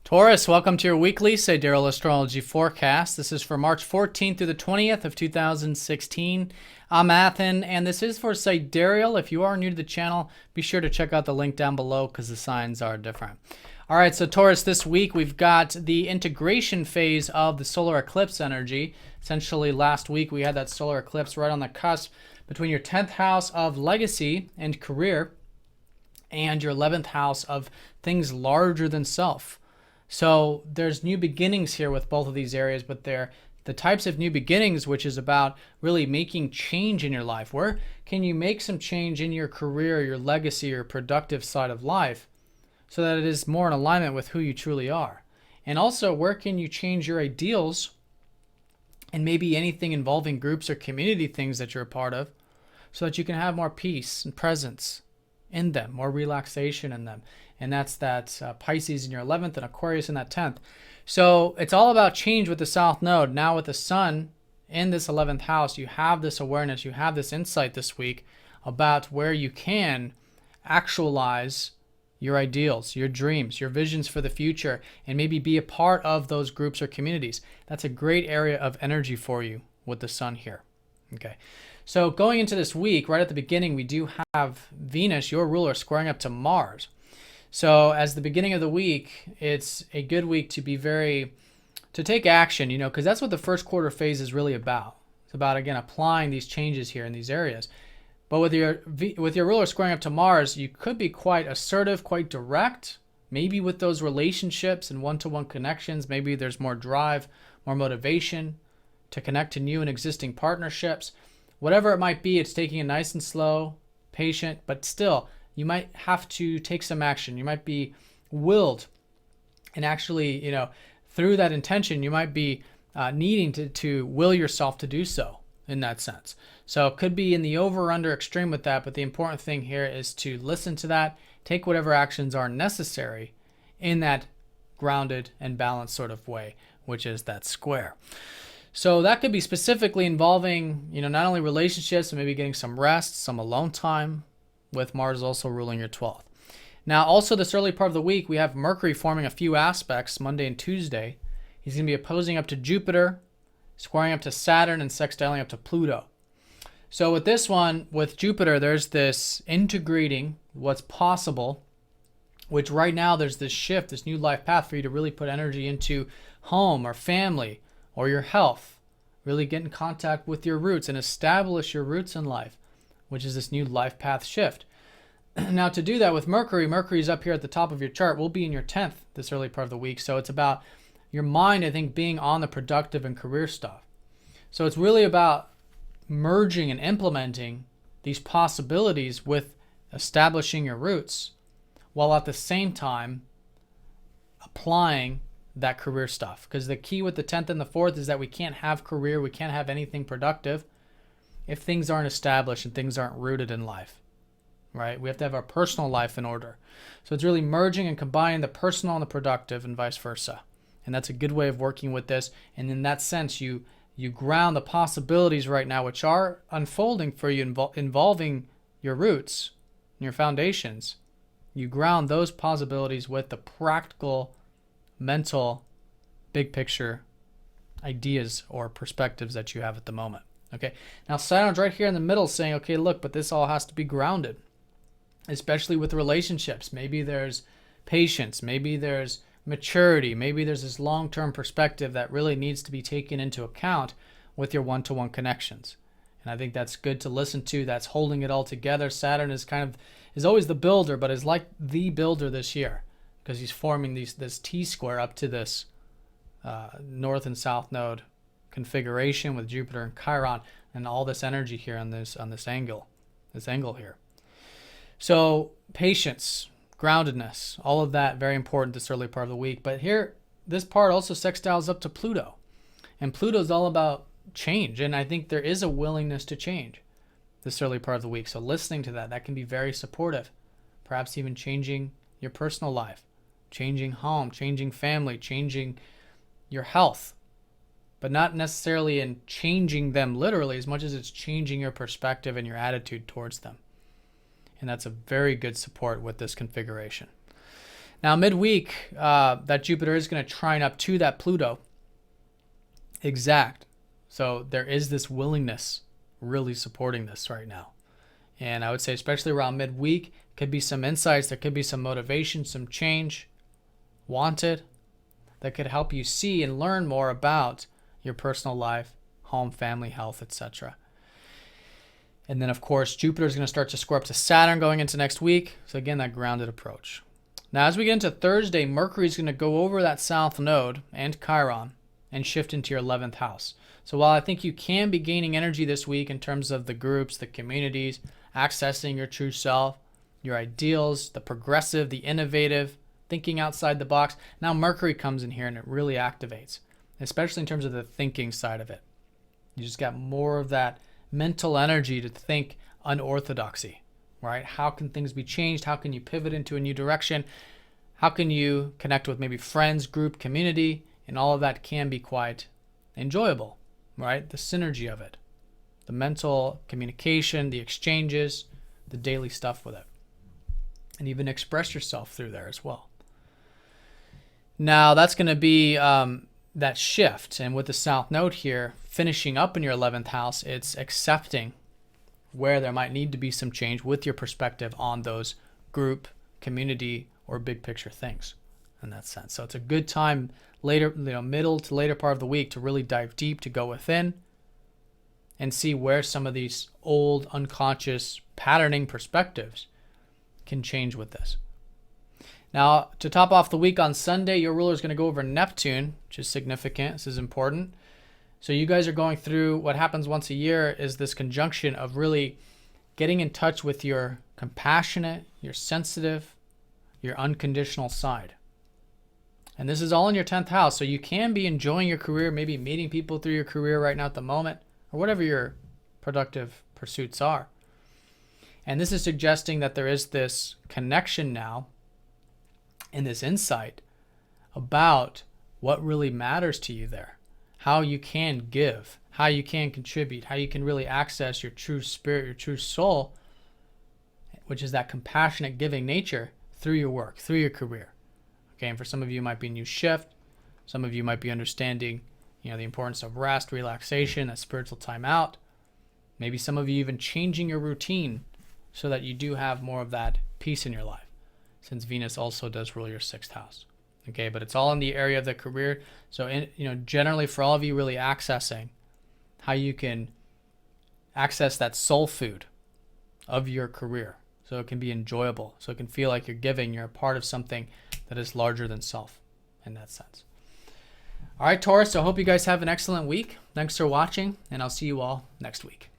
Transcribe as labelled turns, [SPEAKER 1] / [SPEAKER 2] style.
[SPEAKER 1] Taurus, welcome to your weekly Sidereal Astrology forecast. This is for March 14th through the 20th of 2016. I'm Athen, and this is for Sidereal. If you are new to the channel, be sure to check out the link down below because the signs are different. All right, so Taurus, this week we've got the integration phase of the solar eclipse energy. Essentially, last week we had that solar eclipse right on the cusp between your 10th house of legacy and career and your 11th house of things larger than self. So there's new beginnings here with both of these areas, but they're the types of new beginnings, which is about really making change in your life. Where can you make some change in your career, your legacy, your productive side of life so that it is more in alignment with who you truly are? And also, where can you change your ideals and maybe anything involving groups or community things that you're a part of so that you can have more peace and presence in them, more relaxation in them. And that's that Pisces in your 11th and Aquarius in that 10th. So it's all about change with the South Node. Now with the Sun in this 11th house, you have this awareness, you have this insight this week about where you can actualize your ideals, your dreams, your visions for the future, and maybe be a part of those groups or communities. That's a great area of energy for you with the Sun here. Okay. So going into this week, right at the beginning, we do have Venus, your ruler, squaring up to Mars. So as the beginning of the week, it's a good week to be to take action, because that's what the first quarter phase is really about. It's about, again, applying these changes here in these areas. But with your ruler squaring up to Mars, you could be quite assertive, quite direct, maybe with those relationships and one-to-one connections. Maybe there's more drive, more motivation to connect to new and existing partnerships. Whatever it might be, it's taking it nice and slow, patient, but still, you might have to take some action. You might be willed. And actually, through that intention, you might be needing to will yourself to do so in that sense. So it could be in the over or under extreme with that, but the important thing here is to listen to that, take whatever actions are necessary in that grounded and balanced sort of way, which is that square. So that could be specifically involving, not only relationships, but maybe getting some rest, some alone time, with Mars also ruling your 12th. Now, also this early part of the week, we have Mercury forming a few aspects, Monday and Tuesday. He's going to be opposing up to Jupiter, squaring up to Saturn, and sextiling up to Pluto. So with this one, with Jupiter, there's this integrating what's possible, which right now there's this shift, this new life path for you to really put energy into home or family, or your health, really get in contact with your roots and establish your roots in life, which is this new life path shift. Now to do that with Mercury's up here at the top of your chart. We'll be in your 10th this early part of the week. So it's about your mind, I think, being on the productive and career stuff. So it's really about merging and implementing these possibilities with establishing your roots, while at the same time applying that career stuff. Because the key with the 10th and the 4th is that we can't have career, we can't have anything productive if things aren't established and things aren't rooted in life, right? We have to have our personal life in order. So it's really merging and combining the personal and the productive and vice versa. And that's a good way of working with this. And in that sense, you ground the possibilities right now, which are unfolding for you, involving your roots and your foundations. You ground those possibilities with the practical, mental, big picture ideas or perspectives that you have at the moment. Okay, now Saturn's right here in the middle saying, okay, look, but this all has to be grounded, especially with relationships. Maybe there's patience, maybe there's maturity, maybe there's this long-term perspective that really needs to be taken into account with your one-to-one connections. And I think that's good to listen to. That's holding it all together. Saturn is always the builder, but is like the builder this year because he's forming this T-square up to this north and south node configuration with Jupiter and Chiron and all this energy here on this angle here. So patience, groundedness, all of that very important this early part of the week. But here, this part also sextiles up to Pluto, and Pluto is all about change. And I think there is a willingness to change this early part of the week. So listening to that can be very supportive. Perhaps even changing your personal life, changing home, changing family, changing your health. But not necessarily in changing them literally as much as it's changing your perspective and your attitude towards them. And that's a very good support with this configuration. Now, midweek, that Jupiter is going to trine up to that Pluto exact. So there is this willingness really supporting this right now. And I would say especially around midweek, could be some insights, there could be some motivation, some change wanted that could help you see and learn more about your personal life, home, family, health, etc. And then, of course, Jupiter is going to start to square up to Saturn going into next week. So again, that grounded approach. Now, as we get into Thursday, Mercury is going to go over that south node and Chiron and shift into your 11th house. So while I think you can be gaining energy this week in terms of the groups, the communities, accessing your true self, your ideals, the progressive, the innovative, thinking outside the box, now Mercury comes in here and it really activates, especially in terms of the thinking side of it. You just got more of that mental energy to think unorthodoxy, right? How can things be changed? How can you pivot into a new direction? How can you connect with maybe friends, group, community? And all of that can be quite enjoyable, right? The synergy of it, the mental communication, the exchanges, the daily stuff with it, and even express yourself through there as well. Now, that's going to be that shift. And with the south node here, finishing up in your 11th house, it's accepting where there might need to be some change with your perspective on those group, community, or big picture things in that sense. So it's a good time later, middle to later part of the week to really dive deep, to go within and see where some of these old unconscious patterning perspectives can change with this. Now, to top off the week on Sunday, your ruler is going to go over Neptune, which is significant. This is important. So you guys are going through what happens once a year is this conjunction of really getting in touch with your compassionate, your sensitive, your unconditional side. And this is all in your 10th house. So you can be enjoying your career, maybe meeting people through your career right now at the moment, or whatever your productive pursuits are. And this is suggesting that there is this connection now and this insight about what really matters to you there, how you can give, how you can contribute, how you can really access your true spirit, your true soul, which is that compassionate giving nature through your work, through your career. Okay, and for some of you it might be a new shift. Some of you might be understanding, the importance of rest, relaxation, that spiritual time out. Maybe some of you even changing your routine so that you do have more of that peace in your life, since Venus also does rule your 6th house. Okay, but it's all in the area of the career. So, generally for all of you really accessing how you can access that soul food of your career so it can be enjoyable, so it can feel like you're giving, you're a part of something that is larger than self in that sense. All right, Taurus, so I hope you guys have an excellent week. Thanks for watching, and I'll see you all next week.